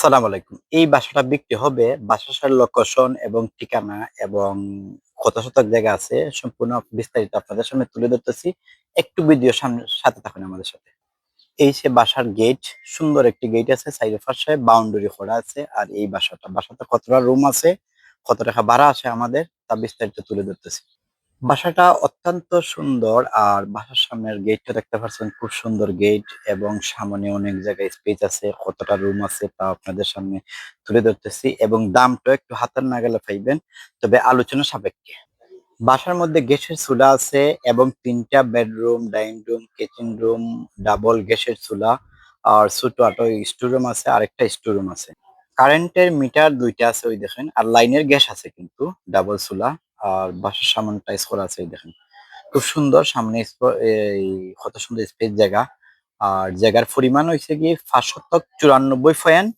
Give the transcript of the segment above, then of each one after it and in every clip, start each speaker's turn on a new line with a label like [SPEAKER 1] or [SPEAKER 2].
[SPEAKER 1] আসসালামু আলাইকুম। এই বাসাটা বিক্রি হবে। বাসাটার লোকেশন এবং ঠিকানা এবং কত শতক জায়গা আছে সম্পূর্ণ বিস্তারিত আপনাদের সামনে তুলে ধরতেছি। একটু ভিডিও সাথে থাকুন আমাদের সাথে। এই সে বাসার গেট, সুন্দর একটি গেট আছে, চারিপাশে বাউন্ডারি করা আছে। আর এই বাসাতে কতটা রুম আছে, কত টাকা ভাড়া আসে আমাদের তা বিস্তারিত তুলে ধরতেছি। বাসাটা অত্যন্ত সুন্দর। আর বাসার সামনের গেটটা দেখতে পাচ্ছেন, খুব সুন্দর গেট এবং সামনে অনেক জায়গায় স্পেস আছে, কতটা রুম আছে তা আপনাদের সামনে তুলে ধরতেছি এবং দামটা একটু হাতের নাগালে পাইবেন, তবে আলোচনা সাপেক্ষে। বাসার মধ্যে গ্যাসের চুলা আছে এবং ৩টা bedroom, dining room, kitchen room, double গ্যাসের চুলা আর ছোট আটো স্টোরুম আছে, আরেকটা স্টোরুম আছে। কারেন্টের মিটার ২টা আছে ওই দেখেন, আর লাইনের গ্যাস আছে কিন্তু ডাবল চুলা। আর বাসার সামনে টাইলস করা আছে এই দেখেন, খুব সুন্দর। সামনে এই কত সুন্দর স্পেস জায়গা। আর জায়গার পরিমাণ হয়েছে গিয়ে ৫৯৪ পয়েন্ট।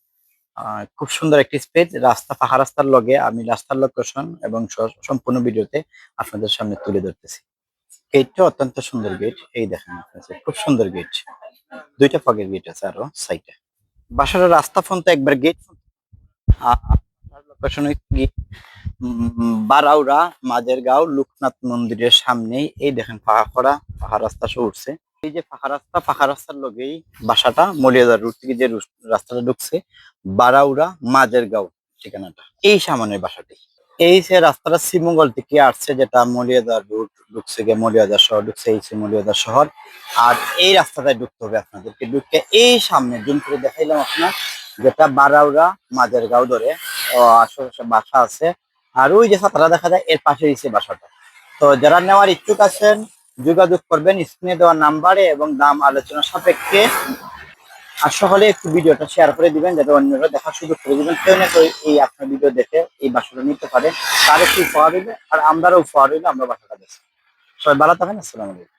[SPEAKER 1] খুব সুন্দর একটি স্পেস, রাস্তা পাকা রাস্তার লগে আমি রাস্তার লোকেশন এবং সম্পূর্ণ ভিডিওতে আপনাদের সামনে তুলে ধরতেছি। গেটটা অত্যন্ত সুন্দর গেট, এই দেখেন আপনাদের, খুব সুন্দর গেট। ২টা ফাঁকের গেট আছে আরো সাইডে। বাসার রাস্তা ফোন তো একবার গেট লোকেশন গিয়ে বারাউরা মাঝেরগাঁও লোকনাথ মন্দিরের সামনেই এই দেখেন পাকা রাস্তা সহ উঠছে। এই যে পাকা রাস্তার লগেই বাসাটা, মলিয়াদার রুট থেকে যে রাস্তাটা ঢুকছে, বারাউরা মাঝেরগাঁও ঠিকানাটা এই সামনের বাসাটি। এই যে রাস্তাটা শ্রীমঙ্গল থেকে আসছে, যেটা মলিয়াদার রুট ঢুকছে গিয়ে মলিয়াদার শহর ঢুকছে, এই যে মলিয়াদার শহর। আর এই রাস্তাটায় ঢুকতে হবে আপনাদেরকে, ঢুকে এই সামনে জুম করে দেখাইলাম আপনার, যেটা বারাউরা মাঝেরগাঁও ধরে আশেপাশে বাসা আছে। আর ওই যে ছাতাটা দেখা যায় এর পাশে হচ্ছে বাসাটা। তো যারা নেওয়ার ইচ্ছুক আছেন যোগাযোগ করবেন স্ক্রিনে দেওয়া নাম্বারে এবং দাম আলোচনা সাপেক্ষে। আর সকলে একটু ভিডিওটা শেয়ার করে দিবেন, যাতে অন্যরা দেখার সুযোগ করে দিবেন। কেউ না কেউ এই আপনার ভিডিও দেখে এই বাসাটা নিতে পারে, তার একটু উপহার হইবে আর আমরাও উপহার হইলে আমরা বাসাটা দেখি। সবাই ভালো থাকেন, আসসালামু আলাইকুম।